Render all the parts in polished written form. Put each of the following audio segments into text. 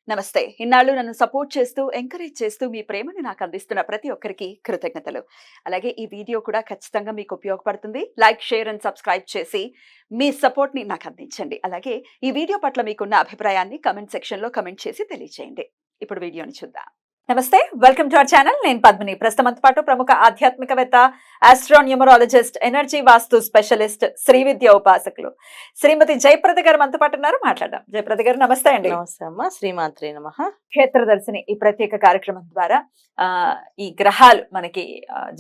నమస్తే. ఇన్నాళ్ళు నన్ను సపోర్ట్ చేస్తూ, ఎంకరేజ్ చేస్తూ మీ ప్రేమని నాకు అందిస్తున్న ప్రతి ఒక్కరికి కృతజ్ఞతలు. అలాగే ఈ వీడియో కూడా ఖచ్చితంగా మీకు ఉపయోగపడుతుంది. లైక్, షేర్ అండ్ సబ్స్క్రైబ్ చేసి మీ సపోర్ట్‌ని నాకు అందించండి. అలాగే ఈ వీడియో పట్ల మీకున్న అభిప్రాయాన్ని కామెంట్ సెక్షన్‌లో కామెంట్ చేసి తెలియజేయండి. ఇప్పుడు వీడియోని చూద్దాం. నమస్తే, వెల్కమ్ టు అవర్ ఛానల్. నేను పద్మిని. ప్రస్తుతం మనతో పాటు ప్రముఖ ఆధ్యాత్మికవేత్త, ఆస్ట్రోన్యూమరాలజిస్ట్, ఎనర్జీ వాస్తు స్పెషలిస్ట్, శ్రీ విద్య ఉపాసకులు శ్రీమతి జయప్రద గారు మనతో పాటు ఉన్నారు. మాట్లాడదాం. జయప్రద గారు నమస్తే అండి. నమస్తే అమ్మ. శ్రీమాత్రే నమః. క్షేత్రదర్శిని ఈ ప్రత్యేక కార్యక్రమం ద్వారా ఈ గ్రహాలు మనకి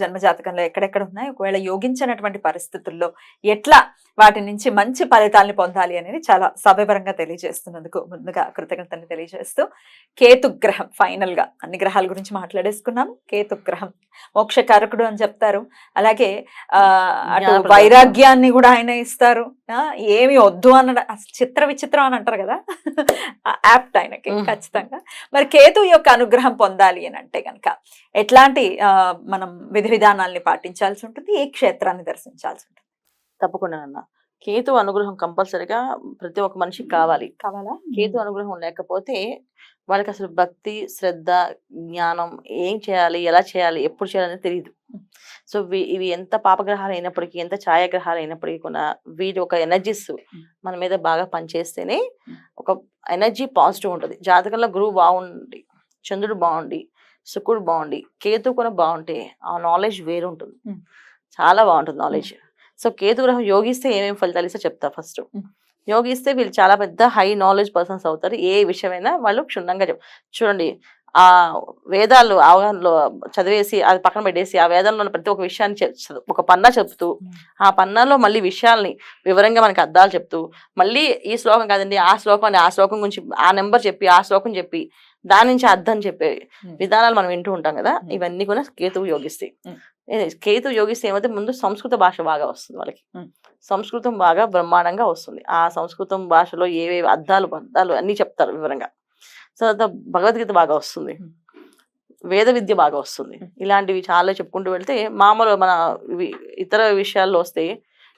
జన్మజాతకంలో ఎక్కడెక్కడ ఉన్నాయి, ఒకవేళ యోగించినటువంటి పరిస్థితుల్లో ఎట్లా వాటి నుంచి మంచి ఫలితాలను పొందాలి అనేది చాలా సవివరంగా తెలియజేస్తున్నందుకు ముందుగా కృతజ్ఞతని తెలియజేస్తూ, కేతు గ్రహం ఫైనల్ గా అన్ని గ్రహాల గురించి మాట్లాడేసుకున్నాము. కేతు గ్రహం మోక్షకారకుడు అని చెప్తారు. అలాగే అటు వైరాగ్యాన్ని కూడా ఆయన ఇస్తారు. ఏమి వద్దు అన్న చిత్ర విచిత్రం అని అంటారు కదా, యాప్ట్ ఆయనకి ఖచ్చితంగా. మరి కేతు యొక్క అనుగ్రహం పొందాలి అని అంటే గనక ఎట్లాంటి మనం విధి విధానాల్ని పాటించాల్సి ఉంటుంది, ఏ క్షేత్రాన్ని దర్శించాల్సి ఉంటుంది? తప్పకుండా అన్న. కేతు అనుగ్రహం కంపల్సరిగా ప్రతి ఒక్క మనిషికి కావాలా? కేతు అనుగ్రహం లేకపోతే వాళ్ళకి అసలు భక్తి, శ్రద్ధ, జ్ఞానం, ఏం చేయాలి, ఎలా చేయాలి, ఎప్పుడు చేయాలని తెలియదు. సో ఇవి ఎంత పాపగ్రహాలు అయినప్పటికీ, ఎంత ఛాయాగ్రహాలు అయినప్పటికీ కూడా వీటి ఒక ఎనర్జీస్ మన మీద బాగా పనిచేస్తేనే ఒక ఎనర్జీ పాజిటివ్ ఉంటుంది. జాతకంలో గురువు బాగుండి, చంద్రుడు బాగుండి, శుక్రుడు బాగుండి, కేతు కూడా బాగుంటే ఆ నాలెడ్జ్ వేరు ఉంటుంది. చాలా బాగుంటుంది నాలెడ్జ్. సో కేతు గ్రహం యోగిస్తే ఏమేమి ఫలితాలు ఇస్తే చెప్తా. ఫస్ట్ యోగిస్తే వీళ్ళు చాలా పెద్ద హై నాలెడ్జ్ పర్సన్స్ అవుతారు. ఏ విషయమైనా వాళ్ళు క్షుణ్ణంగా చూడండి. ఆ వేదాలు అవగాహనలో చదివేసి అది పక్కన పెట్టేసి ఆ వేదంలో ఉన్న ప్రతి ఒక్క విషయాన్ని ఒక పన్నా చెప్తూ, ఆ పన్నాలో మళ్ళీ విషయాల్ని వివరంగా మనకి అర్థాలు చెప్తూ, మళ్ళీ ఈ శ్లోకం కాదండి ఆ శ్లోకం అని, ఆ శ్లోకం గురించి ఆ నెంబర్ చెప్పి, ఆ శ్లోకం చెప్పి దాని నుంచి అర్థం చెప్పే విధానాలు మనం వింటూ ఉంటాం కదా. ఇవన్నీ కూడా కేతువు యోగిస్తాయి. కేతు యోగిస్తే ఏమైతే ముందు సంస్కృత భాష బాగా వస్తుంది వాళ్ళకి. సంస్కృతం బాగా బ్రహ్మాండంగా వస్తుంది. ఆ సంస్కృతం భాషలో ఏవేవి అర్థాలు అన్ని చెప్తారు వివరంగా. సో భగవద్గీత బాగా వస్తుంది, వేద విద్య బాగా వస్తుంది. ఇలాంటివి చాలా చెప్పుకుంటూ వెళ్తే మామూలు మన ఇతర విషయాల్లో వస్తే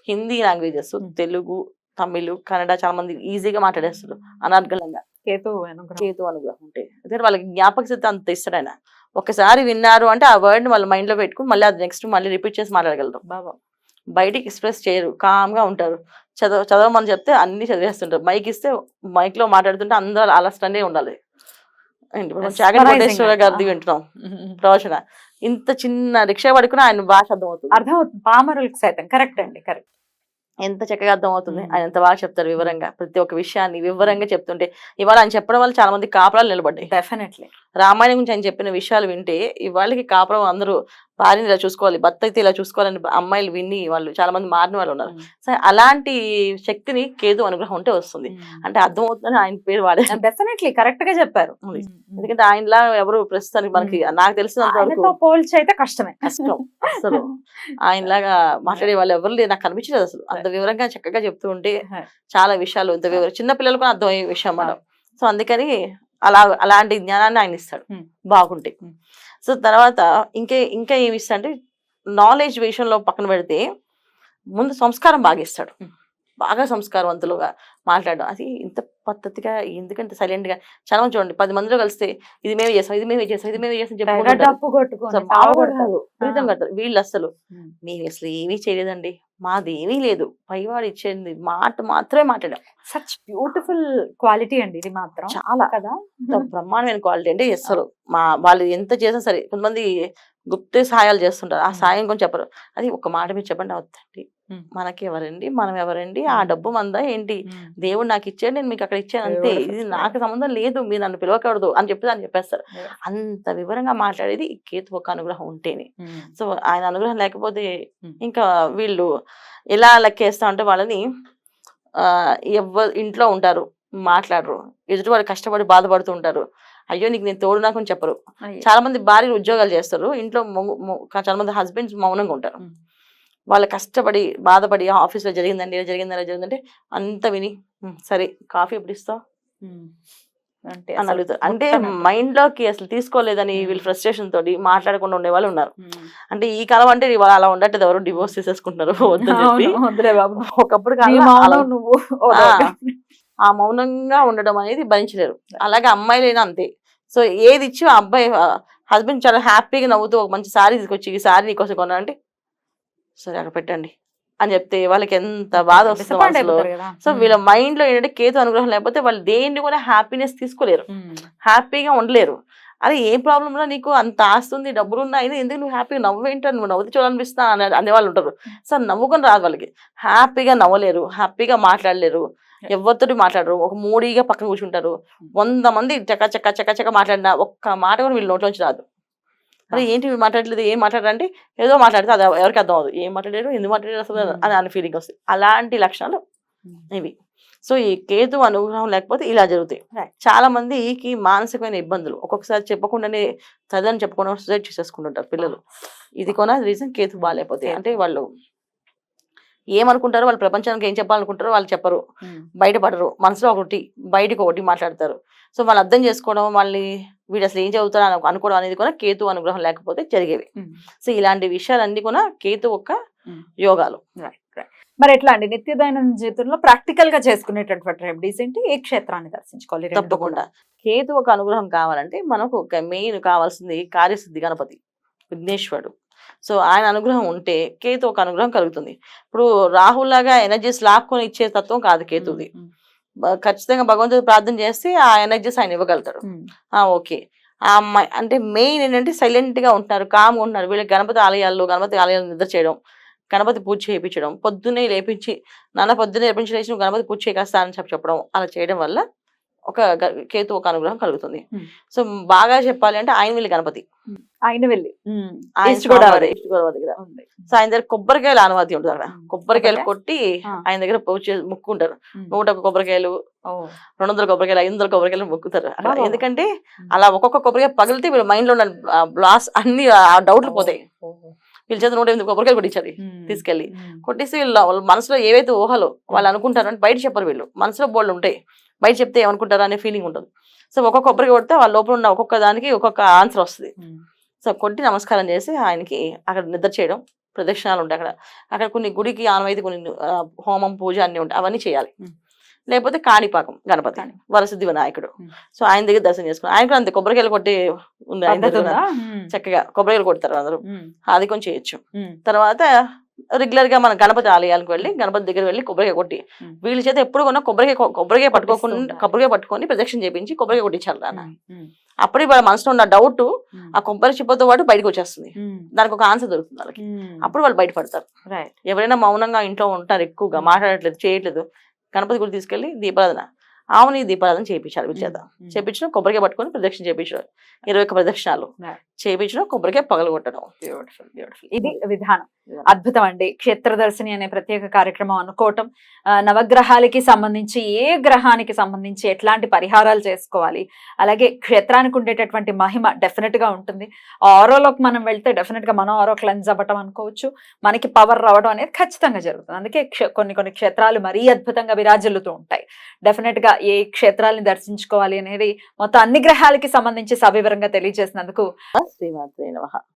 హిందీ లాంగ్వేజెస్, తెలుగు, తమిళ్, కన్నడ చాలా మంది ఈజీగా మాట్లాడేస్తారు అనర్గళంగా. కేతు అనుగ్రహం ఉంటే అదే వాళ్ళకి జ్ఞాపక శక్తి అంత ఇస్తాడు ఆయన. ఒకసారి విన్నారు అంటే ఆ వర్డ్ వాళ్ళ మైండ్ లో పెట్టుకుని మళ్ళీ అది నెక్స్ట్ మళ్ళీ రిపీట్ చేసి మాట్లాడగలరు. బాబా బయటికి ఎక్స్ప్రెస్ చేయరు, కామ్గా ఉంటారు. చదవమని చెప్తే అన్ని చదివేస్తుంటారు. మైక్ ఇస్తే మైక్ లో మాట్లాడుతుంటే అందరూ అలస్టనే ఉండాలి. చాగంటి కోటేశ్వర గారిది వింటున్నాం ప్రవచన. ఇంత చిన్న రిక్షా పడుకుని ఆయన భాష అర్థమవుతుంది పామరులకు సైతం. కరెక్ట్ అండి, కరెక్ట్. ఎంత చక్కగా అర్థమవుతుంది. ఆయన ఎంత బాగా చెప్తారు వివరంగా. ప్రతి ఒక్క విషయాన్ని వివరంగా చెప్తుంటే ఇవాళ ఆయన చెప్పడం వల్ల చాలా మంది కాపురాలు నిలబడ్డాయి. డెఫినెట్లీ రామాయణం గురించి ఆయన చెప్పిన విషయాలు వింటే ఇవాళకి కాపురం అందరూ భార్యని ఇలా చూసుకోవాలి, భర్త అయితే ఇలా చూసుకోవాలని అమ్మాయిలు విని వాళ్ళు చాలా మంది మారిన వాళ్ళు ఉన్నారు. సరే, అలాంటి శక్తిని కేతు అనుగ్రహం ఉంటే వస్తుంది. అంటే అర్థమవుతుందని ఆయన పేరు వాడారు. డెఫినెట్లీ కరెక్ట్ గా చెప్పారు. ఎందుకంటే ఆయనలా ఎవరు ప్రస్తుతానికి మనకి నాకు తెలిసినంత వరకు పోల్చి అయితే కష్టం అసలు ఆయనలాగా మాట్లాడే వాళ్ళు ఎవరు లేదు నాకు కనిపించలేదు అసలు. అంత వివరంగా చక్కగా చెప్తూ ఉంటే చాలా విషయాలు ఇంత చిన్న పిల్లలకు అర్థమయ్యే విషయం మనం. సో అందుకని అలాంటి జ్ఞానాన్ని ఆయన ఇస్తాడు బాగుంటే. సో తర్వాత ఇంకా ఏమి ఇస్తా అంటే నాలెడ్జ్ విషయంలో పక్కన పెడితే ముందు సంస్కారం బాగా ఇస్తాడు. బాగా సంస్కారవంతులుగా మాట్లాడడం, అది ఇంత పద్ధతిగా ఎందుకంటే సైలెంట్ గా. చాలా మంది చూడండి 10 మందిలో కలిస్తే ఇది మేమే చేస్తాం, ఇది మేమే చేస్తాం, ఇది మేమే చేస్తాం చెప్పుకుంటారు. వీళ్ళు అసలు మేము అసలు ఏమీ చేయలేదండి, మాది ఏమీ లేదు, పైవాడు ఇచ్చేది మాట మాత్రమే మాట్లాడాం. సచ్ బ్యూటిఫుల్ క్వాలిటీ అండి ఇది మాత్రం. చాలా కదా బ్రహ్మాండమైన క్వాలిటీ. అంటే అసలు వాళ్ళు ఎంత చేసినా సరే, కొంతమంది గుప్త సహాయాలు చేస్తుంటారు, ఆ సాయం కొంచెం చెప్పరు. అది ఒక మాట మీరు చెప్పండి, అవుతండి మనకి ఎవరండి, మనం ఎవరండి, ఆ డబ్బు మందా ఏంటి, దేవుడు నాకు ఇచ్చాడు, నేను మీకు అక్కడ ఇచ్చాను అంతే, ఇది నాకు సంబంధం లేదు, మీరు నన్ను పిలవకూడదు అని చెప్పి దాన్ని చెప్పేస్తారు. అంత వివరంగా మాట్లాడేది కేతు ఒక అనుగ్రహం ఉంటేనే. సో ఆయన అనుగ్రహం లేకపోతే ఇంకా వీళ్ళు ఎలా లెక్కేస్తా ఉంటే వాళ్ళని ఎవరు ఇంట్లో ఉంటారు, మాట్లాడరు, ఎదుటి వాళ్ళు కష్టపడి బాధపడుతూ ఉంటారు. అయ్యో నీకు నేను తోడు నాకు అని చెప్పరు. చాలా మంది భార్యలు ఉద్యోగాలు చేస్తారు, ఇంట్లో చాలా మంది హస్బెండ్స్ మౌనంగా ఉంటారు. వాళ్ళు కష్టపడి బాధపడి ఆఫీస్లో జరిగిందండి, జరిగిందంటే అంత విని సరే కాఫీ ఎప్పుడు ఇస్తావు అని అడుగుతారు. అంటే మైండ్ లోకి అసలు తీసుకోలేదని వీళ్ళు ఫ్రస్ట్రేషన్ తోటి మాట్లాడకుండా ఉండే వాళ్ళు ఉన్నారు. అంటే ఈ కాలం అంటే ఇవాళ అలా ఉండట్లేదు, ఎవరు డివోర్స్ చేసేసుకుంటున్నారు వద్దని చెప్పి. ఒకప్పుడు ఆ మౌనంగా ఉండడం అనేది భరించలేరు. అలాగే అమ్మాయిలైనా అంతే. సో ఏది ఇచ్చి ఆ అబ్బాయి హస్బెండ్ చాలా హ్యాపీగా నవ్వుతూ ఒక మంచి సారీ తీసుకొచ్చి ఈ సారీ నీకోసం కొన్నా అంటే సరే అక్కడ పెట్టండి అని చెప్తే వాళ్ళకి ఎంత బాధ వస్తుంది డిసప్పాయింట్ మనసులో. అయిపోతారు కదా. సో వీళ్ళ మైండ్ లో ఏంటంటే కేతు అనుగ్రహం లేకపోతే వాళ్ళు దేన్ని కూడా హ్యాపీనెస్ తీసుకోలేరు, హ్యాపీగా ఉండలేరు. అరే ఏం ప్రాబ్లం ఉన్నా నీకు అంత ఆస్తుంది డబ్బులు ఉన్నా అయినా ఎందుకు నువ్వు హ్యాపీగా నవ్వేంటో నువ్వు నవ్వుతూ చూడాలనిపిస్తా అనేవాళ్ళు ఉంటారు. సో నవ్వుకొని రాదు వాళ్ళకి, హ్యాపీగా నవ్వలేరు, హ్యాపీగా మాట్లాడలేరు, ఎవరితోటి మాట్లాడరు, ఒక మూడీగా పక్కన కూర్చుంటారు. 100 మంది చక్క చక్క చక్క చక్క మాట్లాడినా ఒక్క మాట కూడా వీళ్ళ నోట్లోంచి రాదు. అరే ఏంటి వీళ్ళు మాట్లాడలేదు, ఏం మాట్లాడారంటే ఏదో మాట్లాడితే అది ఎవరికి అర్థం అవ్వదు, ఏం మాట్లాడారు ఎందుకు మాట్లాడారు అసలు అని ఫీలింగ్ వస్తుంది. అలాంటి లక్షణాలు ఇవి. సో ఈ కేతు అనుగ్రహం లేకపోతే ఇలా జరుగుతాయి. చాలా మందికి మానసికమైన ఇబ్బందులు ఒక్కొక్కసారి చెప్పకుండానే చదువుని చెప్పకుండా సూసైడ్ చేసేసుకుంటుంటారు పిల్లలు. ఇది కూడా రీజన్ కేతు బాగాలేకపోతే. అంటే వాళ్ళు ఏమనుకుంటారో, వాళ్ళు ప్రపంచానికి ఏం చెప్పాలనుకుంటారో వాళ్ళు చెప్పరు, బయటపడరు, మనసులో ఒకటి బయటకు ఒకటి మాట్లాడతారు. సో వాళ్ళు అర్థం చేసుకోవడం, వాళ్ళని వీడు అసలు ఏం చదువుతారు అనుకోవడం అనేది కూడా కేతు అనుగ్రహం లేకపోతే జరిగేవి. సో ఇలాంటి విషయాలన్నీ కూడా కేతు ఒక యోగాలు. మరి ఎట్లా అండి నిత్య దైనందిన జీవితంలో ప్రాక్టికల్ గా చేసుకునేటటువంటి రెమెడీస్ ఏంటి, ఏ క్షేత్రాన్ని దర్శించుకోవాలి? తప్పకుండా కేతు ఒక అనుగ్రహం కావాలంటే మనకు ఒక మెయిన్ కావాల్సింది కార్యసిద్ధి గణపతి విఘ్నేశ్వరుడు. సో ఆయన అనుగ్రహం ఉంటే కేతు ఒక అనుగ్రహం కలుగుతుంది. ఇప్పుడు రాహుల్ లాగా ఎనర్జీస్ లాక్కొని ఇచ్చే తత్వం కాదు కేతుది. ఖచ్చితంగా భగవంతుడు ప్రార్థన చేస్తే ఆ ఎనర్జీస్ ఆయన ఇవ్వగలుగుతాడు. ఓకే ఆ అమ్మాయి అంటే మెయిన్ ఏంటంటే సైలెంట్ గా ఉంటున్నారు, కామ్గా ఉంటున్నారు. వీళ్ళకి గణపతి ఆలయాలు నిద్ర చేయడం, గణపతి పూజ చేయించడం, పొద్దున్నే లేపించి నాన్న పొద్దున్నే లేపించి గణపతి పూజ చేయకాస్తా అని చెప్పడం, అలా చేయడం వల్ల ఒక కేతు ఒక అనుగ్రహం కలుగుతుంది. సో బాగా చెప్పాలి అంటే ఆయన వెళ్ళి గణపతి ఆయన వెళ్ళి ఈస్ట్ గోదావరి దగ్గర. సో ఆయన దగ్గర కొబ్బరికాయలు ఆనవాతి ఉంటుంది. అక్కడ కొబ్బరికాయలు కొట్టి ఆయన దగ్గర పూజ మొక్కుంటారు. 101 కొబ్బరికాయలు, 200 కొబ్బరికాయలు, 500 కొబ్బరికాయలు మొక్కుతారు. ఎందుకంటే అలా ఒక్కొక్క కొబ్బరికాయ పగిలితే వీళ్ళ మైండ్ లో ఉన్న బ్లాస్ అన్ని డౌట్లు పోతాయి. వీళ్ళ చేత 108 కొబ్బరికాయలు కొట్టించాలి తీసుకెళ్లి. కొట్టేసి వాళ్ళ మనసులో ఏవైతే ఊహలో వాళ్ళు అనుకుంటారు అంటే బయట చెప్పరు, వీళ్ళు మనసులో బోళ్ళు ఉంటాయి, బయట చెప్తే ఏమనుకుంటారు అనే ఫీలింగ్ ఉంటుంది. సో ఒక్కొక్క కొబ్బరికాయ కొడితే వాళ్ళ లోపల ఉన్న ఒక్కొక్క దానికి ఒక్కొక్క ఆన్సర్ వస్తుంది. సో కొట్టి నమస్కారం చేసి ఆయనకి అక్కడ నిద్ర చేయడం, ప్రదక్షిణాలు ఉంటాయి అక్కడ. అక్కడ కొన్ని గుడికి ఆనవాయితీ కొన్ని హోమం పూజ అన్ని ఉంటాయి, అవన్నీ చేయాలి. లేకపోతే కాణిపాకం గణపతి వరసిద్ధి వినాయకుడు. సో ఆయన దగ్గర దర్శనం చేసుకుని ఆయన కూడా అంతే కొబ్బరికాయలు కొట్టి ఉంది ఆయన దగ్గర. చక్కగా కొబ్బరికాయలు కొడతారు అందరూ, అది కొంచెం చేయొచ్చు. తర్వాత రెగ్యులర్ గా మన గణపతి ఆలయాలకు వెళ్ళి గణపతి దగ్గర వెళ్ళి కొబ్బరికాయ కొట్టి, వీళ్ళ చేత ఎప్పుడు కొన్నా కొబ్బరికాయ పట్టుకొని ప్రదక్షిణ చేయించి కొబ్బరికాయ కొట్టించాలి నాన్న. అప్పుడే వాళ్ళ మనసులో ఉన్న డౌట్ ఆ కొబ్బరి చిప్పతో పాటు బయటకు వచ్చేస్తుంది, దానికి ఒక ఆన్సర్ దొరుకుతుంది వాళ్ళకి. అప్పుడు వాళ్ళు బయటపడతారు. ఎవరైనా మౌనంగా ఇంట్లో ఉంటారు, ఎక్కువగా మాట్లాడట్లేదు, చేయట్లేదు, గణపతి గుడి తీసుకెళ్లి దీపారాధన, ఆవుని దీపారాధన చేయించాలి. వీళ్ళ చేత చేయించడం, కొబ్బరికాయ పట్టుకొని ప్రదక్షిణ చేయించడం, 21 ప్రదక్షిణాలు చేయించడం, కొబ్బరికాయ పగలగొట్టడం. ఇది విధానం. అద్భుతం అండి. క్షేత్ర దర్శిని అనే ప్రత్యేక కార్యక్రమం అనుకోవటం, నవగ్రహాలకి సంబంధించి ఏ గ్రహానికి సంబంధించి ఎట్లాంటి పరిహారాలు చేసుకోవాలి, అలాగే క్షేత్రానికి ఉండేటటువంటి మహిమ డెఫినెట్ గా ఉంటుంది. ఆరోలోకి మనం వెళ్తే డెఫినెట్ గా మనం ఆరో క్లెన్స్ అవ్వటం అనుకోవచ్చు, మనకి పవర్ రావడం అనేది ఖచ్చితంగా జరుగుతుంది. అందుకే కొన్ని క్షేత్రాలు మరీ అద్భుతంగా విరాజిల్లుతూ ఉంటాయి. డెఫినెట్ గా ఏ క్షేత్రాలని దర్శించుకోవాలి అనేది మొత్తం అన్ని గ్రహాలకి సంబంధించి సవివరంగా తెలియజేసినందుకు శ్రీమాత్రే నమః.